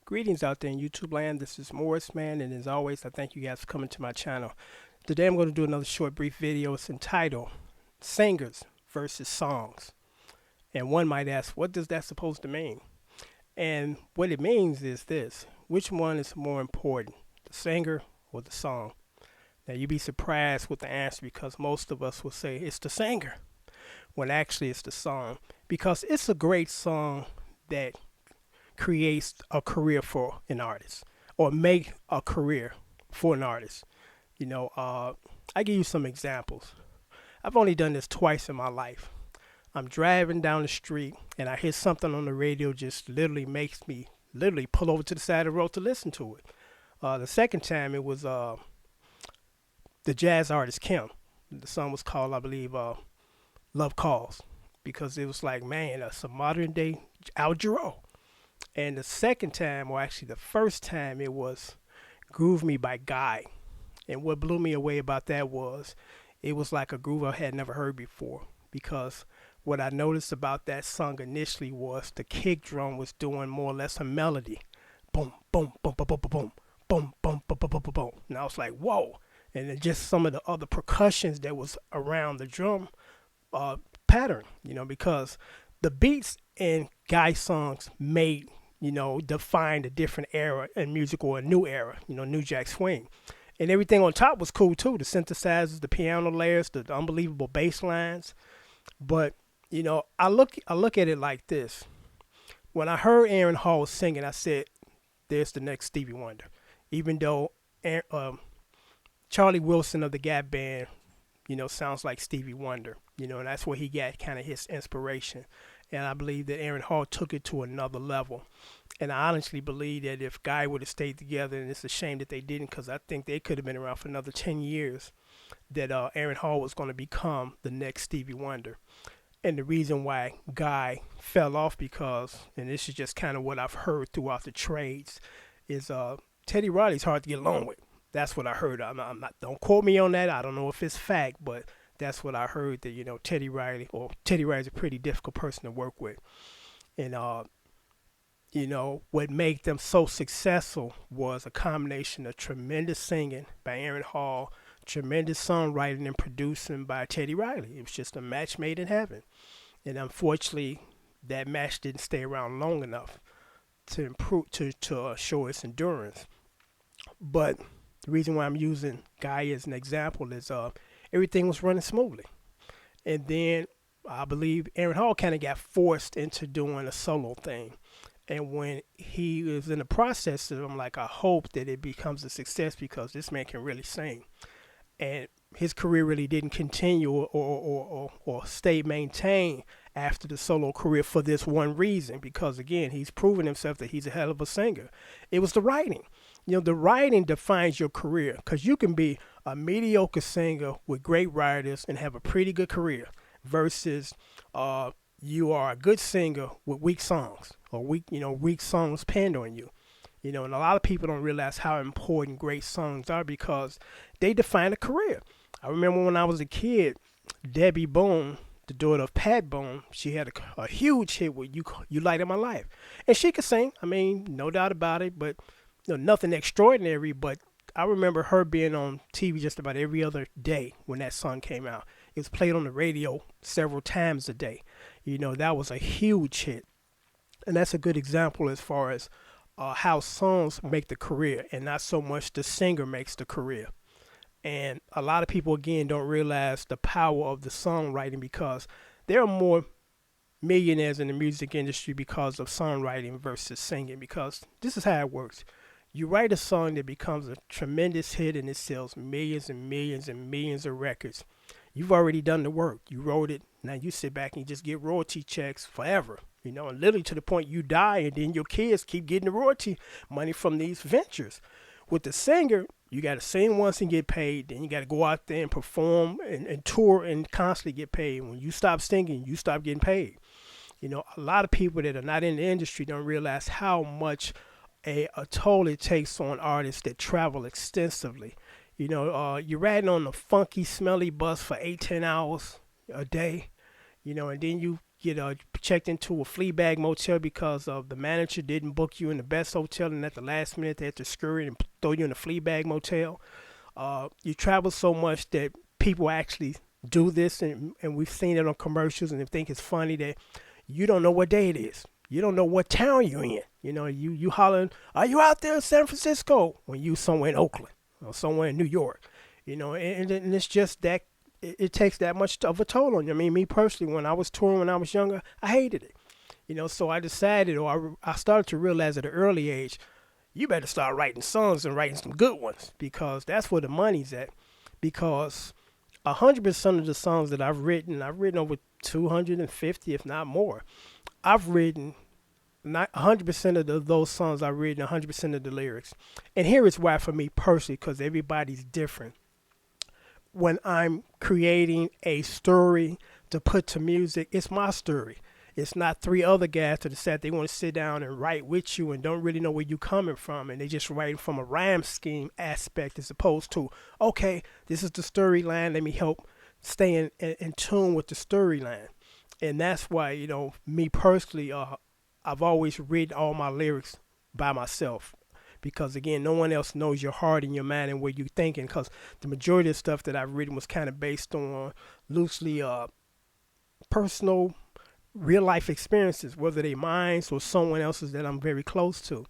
Greetings out there in YouTube land. This is Morrisman, and as always, I thank you guys for coming to my channel. Today, I'm going to do another short, brief video. It's entitled "Singers versus Songs." And one might ask, what does that supposed to mean? And what it means is this: which one is more important, the singer or the song? Now, you'd be surprised with the answer because most of us will say it's the singer, when actually it's the song, because it's a great song that creates a career for an artist or make a career for an artist. I give you some examples. I've only done this twice in my life. I'm driving down the street and I hear something on the radio just literally makes me literally pull over to the side of the road to listen to it. The second time it was the jazz artist Kim. The song was called, I believe, Love Calls, because it was like, man, that's a modern day Al Jarreau. And the second time, or actually the first time, it was Groove Me by Guy. And what blew me away about that was it was like a groove I had never heard before. Because what I noticed about that song initially was the kick drum was doing more or less a melody. Boom, boom, boom, boom, boom, boom, boom, boom, boom, boom, boom, boom, boom. And I was like, whoa. And then just some of the other percussions that was around the drum pattern, because the beats in Guy songs made, defined a different era in music, or a new era, New Jack Swing. And everything on top was cool too. The synthesizers, the piano layers, the unbelievable bass lines. But, I look at it like this. When I heard Aaron Hall singing, I said, there's the next Stevie Wonder. Even though Charlie Wilson of the Gap Band, sounds like Stevie Wonder, and that's where he got kind of his inspiration. And I believe that Aaron Hall took it to another level. And I honestly believe that if Guy would have stayed together, and it's a shame that they didn't, because I think they could have been around for another 10 years, that Aaron Hall was going to become the next Stevie Wonder. And the reason why Guy fell off, because, and this is just kind of what I've heard throughout the trades, is Teddy Riley's hard to get along with. That's what I heard. I'm not, don't quote me on that. I don't know if it's fact, but that's what I heard, that, Teddy Riley's a pretty difficult person to work with. And, what made them so successful was a combination of tremendous singing by Aaron Hall, tremendous songwriting and producing by Teddy Riley. It was just a match made in heaven. And unfortunately, that match didn't stay around long enough to improve, to show its endurance. But the reason why I'm using Guy as an example is everything was running smoothly. And then I believe Aaron Hall kind of got forced into doing a solo thing. And when he was in the process of it, I'm like, I hope that it becomes a success, because this man can really sing. And his career really didn't continue or stay maintained after the solo career for this one reason, because again, he's proven himself that he's a hell of a singer. It was the writing. The writing defines your career, because you can be a mediocre singer with great writers and have a pretty good career, versus you are a good singer with weak songs, or weak songs penned on you. And a lot of people don't realize how important great songs are, because they define a career. I remember when I was a kid, Debbie Boone, the daughter of Pat Boone, she had a huge hit with You Light Up My Life. And she could sing, I mean, no doubt about it, but nothing extraordinary. But I remember her being on TV just about every other day when that song came out. It was played on the radio several times a day. That was a huge hit. And that's a good example as far as how songs make the career, and not so much the singer makes the career. And a lot of people, again, don't realize the power of the songwriting, because there are more millionaires in the music industry because of songwriting versus singing, because this is how it works. You write a song that becomes a tremendous hit and it sells millions and millions and millions of records. You've already done the work. You wrote it. Now you sit back and just get royalty checks forever, and literally to the point you die, and then your kids keep getting the royalty money from these ventures. With the singer, you got to sing once and get paid. Then you got to go out there and perform and tour and constantly get paid. When you stop singing, you stop getting paid. A lot of people that are not in the industry don't realize how much a toll it takes on artists that travel extensively. You're riding on a funky, smelly bus for 8, 10 hours a day, and then you get checked into a flea bag motel because of the manager didn't book you in the best hotel, and at the last minute they had to scurry and throw you in a flea bag motel. You travel so much that people actually do this, and we've seen it on commercials, and they think it's funny that you don't know what day it is. You don't know what town you're in. You hollering, "Are you out there in San Francisco?" when you somewhere in Oakland or somewhere in New York. And it's just that it takes that much of a toll on you. I mean, me personally, when I was touring when I was younger, I hated it. So I decided, or I started to realize at an early age, you better start writing songs and writing some good ones, because that's where the money's at. Because 100% of the songs that I've written over 250, if not more. I've written not 100% of those songs I've written, 100% of the lyrics. And here is why for me personally, because everybody's different. When I'm creating a story to put to music, it's my story. It's not three other guys that decide they want to sit down and write with you and don't really know where you're coming from, and they just write from a rhyme scheme aspect, as opposed to, okay, this is the storyline, let me help stay in tune with the storyline. And that's why, me personally, I've always written all my lyrics by myself, because again, no one else knows your heart and your mind and what you're thinking, because the majority of stuff that I've written was kind of based on loosely personal real life experiences, whether they mine or someone else's that I'm very close to.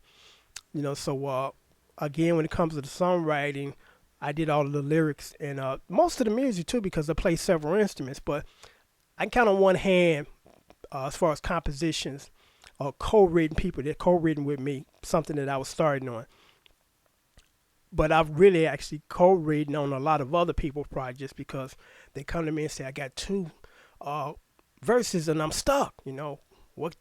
So again, when it comes to the songwriting, I did all of the lyrics and most of the music too, because I play several instruments. But I can count on one hand as far as compositions or co-written people that co-written with me, something that I was starting on. But I've really actually co-written on a lot of other people's projects, because they come to me and say, I got two verses and I'm stuck. What,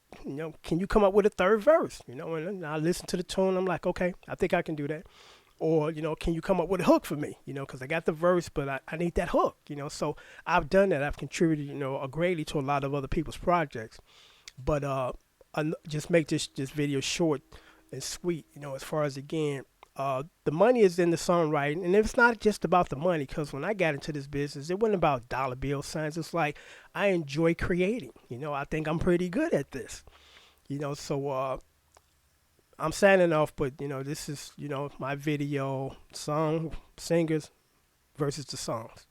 can you come up with a third verse? And I listen to the tune. I'm like, okay, I think I can do that. Or, can you come up with a hook for me? Because I got the verse, but I need that hook. So I've done that. I've contributed, greatly to a lot of other people's projects. But I just make this video short and sweet. As far as, again, the money is in the songwriting, and it's not just about the money, because when I got into this business, it wasn't about dollar bill signs. It's like, I enjoy creating. I think I'm pretty good at this. So I'm signing off, but this is my video, singers versus the songs.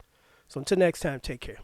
So until next time, take care.